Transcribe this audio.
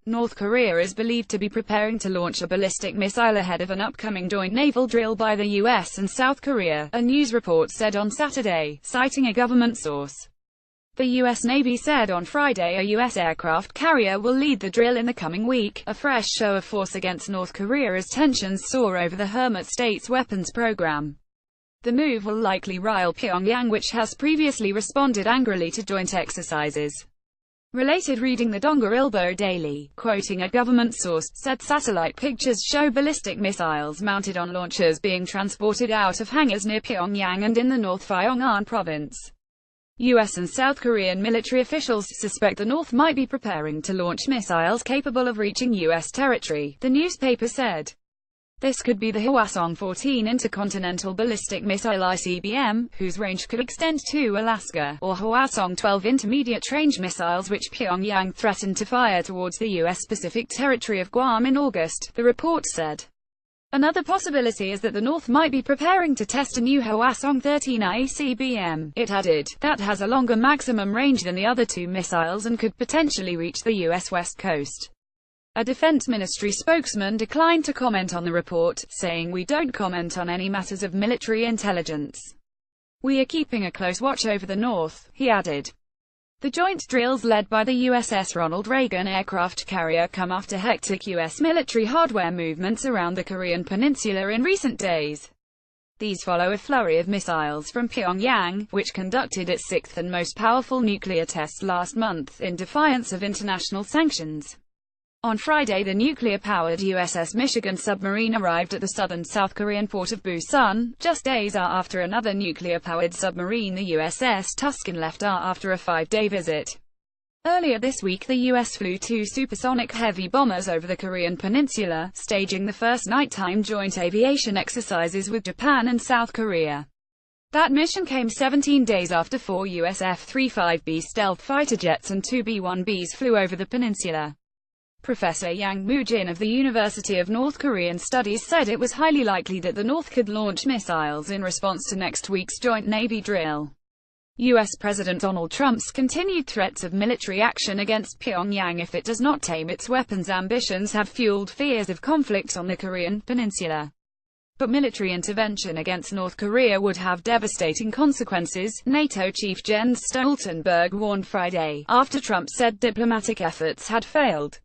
North Korea is believed to be preparing to launch a ballistic missile ahead of an upcoming joint naval drill by the US and South Korea, a news report said on Saturday, citing a government source. The U.S. Navy said on Friday a U.S. aircraft carrier will lead the drill in the coming week, a fresh show of force against North Korea as tensions soar over the Hermit State's weapons program. The move will likely rile Pyongyang, which has previously responded angrily to joint exercises. Related reading the Dongerilbo Daily, quoting a government source, said satellite pictures show ballistic missiles mounted on launchers being transported out of hangars near Pyongyang and in the North Pyongan province. U.S. and South Korean military officials suspect the North might be preparing to launch missiles capable of reaching U.S. territory, the newspaper said. This could be the Hwasong-14 intercontinental ballistic missile ICBM, whose range could extend to Alaska, or Hwasong-12 intermediate-range missiles which Pyongyang threatened to fire towards the U.S. Pacific territory of Guam in August, the report said. Another possibility is that the North might be preparing to test a new Hwasong-13 ICBM, it added, that has a longer maximum range than the other two missiles and could potentially reach the U.S. West Coast. A Defense Ministry spokesman declined to comment on the report, saying, "We don't comment on any matters of military intelligence. We are keeping a close watch over the North," he added. The joint drills led by the USS Ronald Reagan aircraft carrier come after hectic U.S. military hardware movements around the Korean peninsula in recent days. These follow a flurry of missiles from Pyongyang, which conducted its sixth and most powerful nuclear test last month, in defiance of international sanctions. On Friday, the nuclear-powered USS Michigan submarine arrived at the southern South Korean port of Busan, just days after another nuclear-powered submarine, the USS Tuscan, left after a 5-day visit. Earlier this week, the U.S. flew 2 supersonic heavy bombers over the Korean peninsula, staging the first nighttime joint aviation exercises with Japan and South Korea. That mission came 17 days after 4 U.S. F-35B stealth fighter jets and 2 B-1Bs flew over the peninsula. Professor Yang Moo-jin of the University of North Korean Studies said it was highly likely that the North could launch missiles in response to next week's joint Navy drill. U.S. President Donald Trump's continued threats of military action against Pyongyang if it does not tame its weapons ambitions have fueled fears of conflict on the Korean peninsula. But military intervention against North Korea would have devastating consequences, NATO chief Jens Stoltenberg warned Friday, after Trump said diplomatic efforts had failed.